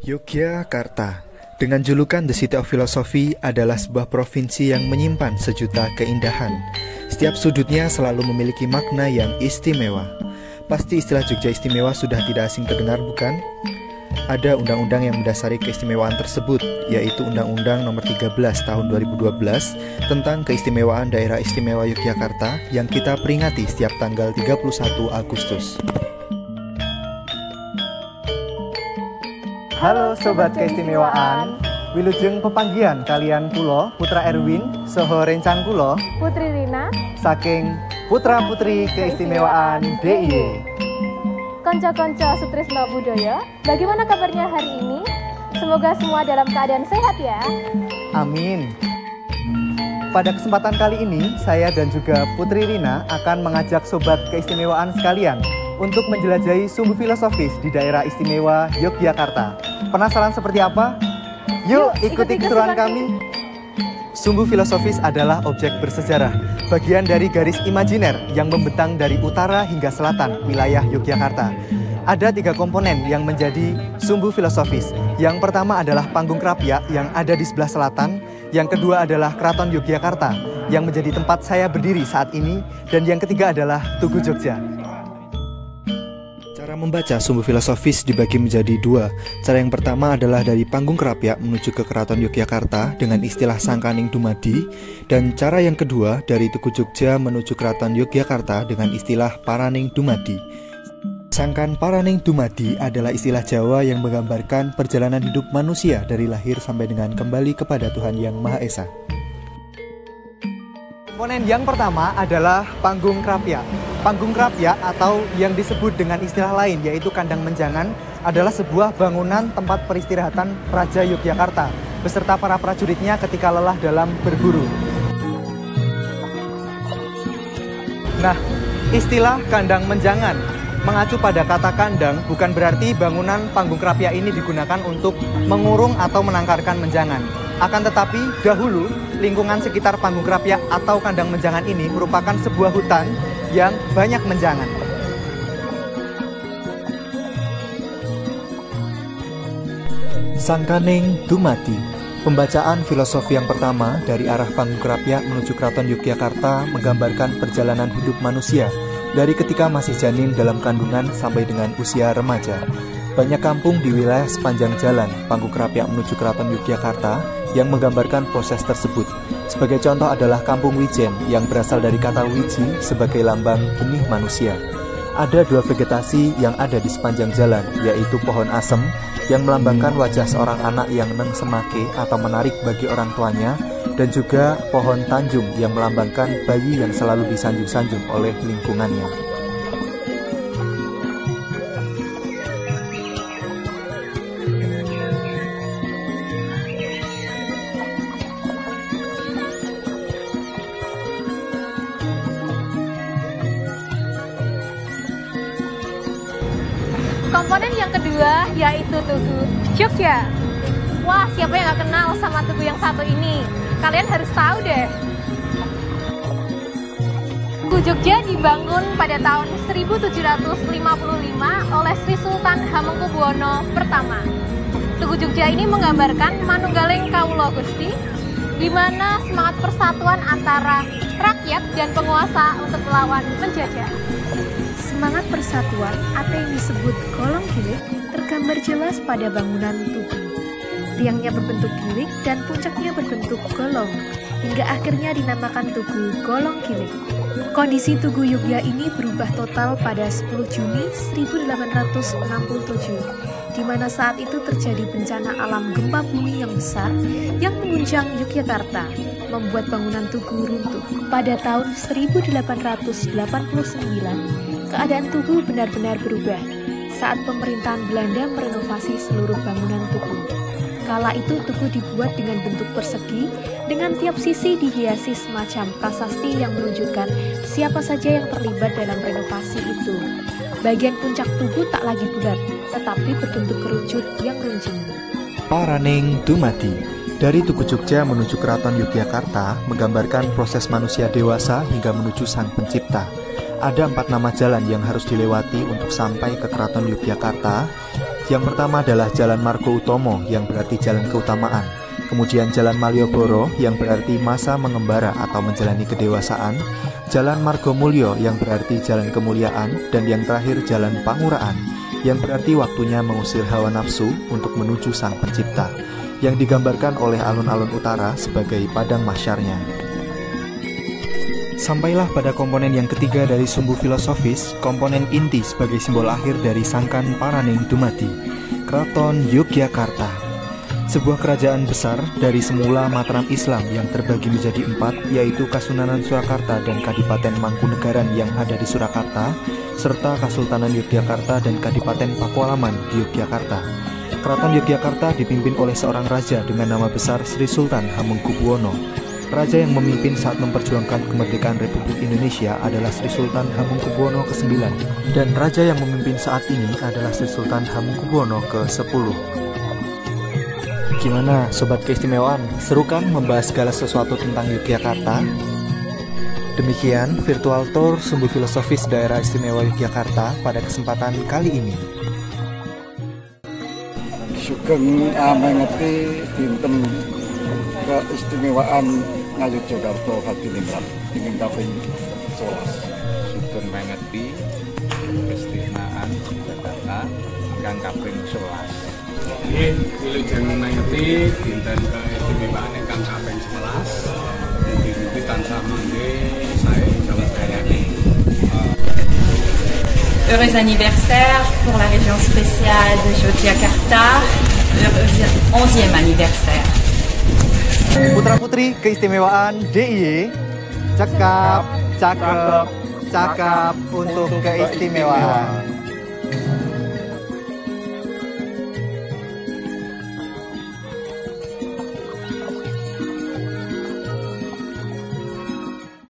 Yogyakarta, dengan julukan The City of Philosophy, adalah sebuah provinsi yang menyimpan sejuta keindahan. Setiap sudutnya selalu memiliki makna yang istimewa. Pasti istilah Jogja istimewa sudah tidak asing terdengar, bukan? Ada undang-undang yang mendasari keistimewaan tersebut, yaitu Undang-Undang Nomor 13 Tahun 2012 tentang Keistimewaan Daerah Istimewa Yogyakarta yang kita peringati setiap tanggal 31 Agustus. Halo Sobat Keistimewaan, wilujeng pepanggihan kalian kulo Putra Erwin Soho rencang kulo Putri Rina saking Putra Putri Keistimewaan DIY. Konco-konco Sutrisno Budoyo, bagaimana kabarnya hari ini? Semoga semua dalam keadaan sehat ya. Amin. Pada kesempatan kali ini, saya dan juga Putri Rina akan mengajak Sobat Keistimewaan sekalian untuk menjelajahi sumbu filosofis di daerah istimewa Yogyakarta. Penasaran seperti apa? Yuk ikuti keseruan kami. Sumbu filosofis adalah objek bersejarah, bagian dari garis imajiner yang membentang dari utara hingga selatan wilayah Yogyakarta. Ada 3 komponen yang menjadi sumbu filosofis. Yang pertama adalah Panggung Krapyak yang ada di sebelah selatan. Yang kedua adalah Keraton Yogyakarta yang menjadi tempat saya berdiri saat ini. Dan yang ketiga adalah Tugu Jogja. Cara membaca sumbu filosofis dibagi menjadi 2. Cara yang pertama adalah dari Panggung Krapyak menuju ke Keraton Yogyakarta dengan istilah Sangkaning Dumadi. Dan cara yang kedua dari Tugu Jogja menuju Keraton Yogyakarta dengan istilah Paraning Dumadi. Sangkan Paraning Dumadi adalah istilah Jawa yang menggambarkan perjalanan hidup manusia dari lahir sampai dengan kembali kepada Tuhan Yang Maha Esa. Komponen yang pertama adalah Panggung Krapyak. Panggung Krapyak atau yang disebut dengan istilah lain yaitu Kandang Menjangan adalah sebuah bangunan tempat peristirahatan Raja Yogyakarta beserta para prajuritnya ketika lelah dalam berburu. Nah, istilah Kandang Menjangan mengacu pada kata kandang bukan berarti bangunan Panggung Krapyak ini digunakan untuk mengurung atau menangkarkan menjangan. Akan tetapi dahulu lingkungan sekitar Panggung Krapyak atau Kandang Menjangan ini merupakan sebuah hutan yang banyak menjangan. Sangkaning Dumadi. Pembacaan filosofi yang pertama dari arah Panggung Krapyak menuju Keraton Yogyakarta menggambarkan perjalanan hidup manusia dari ketika masih janin dalam kandungan sampai dengan usia remaja. Banyak kampung di wilayah sepanjang jalan Panggung Krapyak menuju Keraton Yogyakarta yang menggambarkan proses tersebut. Sebagai contoh adalah Kampung Wijen yang berasal dari kata wiji sebagai lambang benih manusia. Ada 2 vegetasi yang ada di sepanjang jalan, yaitu pohon asem yang melambangkan wajah seorang anak yang neng semake atau menarik bagi orang tuanya, dan juga pohon tanjung yang melambangkan bayi yang selalu disanjung-sanjung oleh lingkungannya. Komponen yang kedua yaitu Tugu Jogja. Wah, siapa yang gak kenal sama Tugu yang satu ini? Kalian harus tahu deh. Tugu Jogja dibangun pada tahun 1755 oleh Sri Sultan Hamengkubuwono I. Tugu Jogja ini menggambarkan manunggaling kawula Gusti, di mana semangat persatuan antara rakyat dan penguasa untuk melawan penjajah. Semangat persatuan atau yang disebut golong gilik tergambar jelas pada bangunan tugu. Tiangnya berbentuk gilik dan puncaknya berbentuk golong, hingga akhirnya dinamakan Tugu Golong Gilik. Kondisi Tugu Yogya ini berubah total pada 10 Juni 1867, di mana saat itu terjadi bencana alam gempa bumi yang besar yang mengguncang Yogyakarta, membuat bangunan Tugu runtuh. Pada tahun 1889, keadaan Tugu benar-benar berubah saat pemerintahan Belanda merenovasi seluruh bangunan Tugu. Kala itu Tugu dibuat dengan bentuk persegi, dengan tiap sisi dihiasi semacam prasasti yang menunjukkan siapa saja yang terlibat dalam renovasi itu. Bagian puncak Tugu tak lagi bulat, tetapi berbentuk kerucut yang runcing. Paraning Dumadi. Dari Tugu Jogja menuju Keraton Yogyakarta menggambarkan proses manusia dewasa hingga menuju Sang Pencipta. Ada 4 nama jalan yang harus dilewati untuk sampai ke Keraton Yogyakarta, Yang pertama adalah Jalan Margo Utomo yang berarti jalan keutamaan. Kemudian Jalan Malioboro yang berarti masa mengembara atau menjalani kedewasaan. Jalan Margomulyo yang berarti jalan kemuliaan. Dan yang terakhir Jalan Panguraan yang berarti waktunya mengusir hawa nafsu untuk menuju Sang Pencipta, yang digambarkan oleh alun-alun utara sebagai padang mahsyarnya. Sampailah pada komponen yang ketiga dari sumbu filosofis, komponen inti sebagai simbol akhir dari Sangkan Paraning Dumadi, Kraton Yogyakarta. Sebuah kerajaan besar dari semula Mataram Islam yang terbagi menjadi 4, yaitu Kasunanan Surakarta dan Kadipaten Mangkunegaran yang ada di Surakarta, serta Kasultanan Yogyakarta dan Kadipaten Pakualaman di Yogyakarta. Keraton Yogyakarta dipimpin oleh seorang raja dengan nama besar Sri Sultan Hamengkubuwono. Raja yang memimpin saat memperjuangkan kemerdekaan Republik Indonesia adalah Sri Sultan Hamengkubuwono ke-9, dan raja yang memimpin saat ini adalah Sri Sultan Hamengkubuwono ke-10. Gimana Sobat Keistimewaan? Seru kan membahas segala sesuatu tentang Yogyakarta? Demikian virtual tour sumbu filosofis Daerah Istimewa Yogyakarta pada kesempatan kali ini. Sugeng mengeti dinten keistimewaan Ngayogyakarta Hadiningrat ingkang kaping 11. Sugeng mengeti keistimewaan Yogyakarta ingkang kaping 11. Wilujeng mengeti dinten keistimewaan ingkang kaping 11. Mugi-mugi tansah mangke sae jawabane. Heureux anniversaire pour la région spéciale de Yogyakarta, 11e anniversaire. Putra-putri keistimewaan DIY, cakap, cakep, cakap untuk keistimewaan.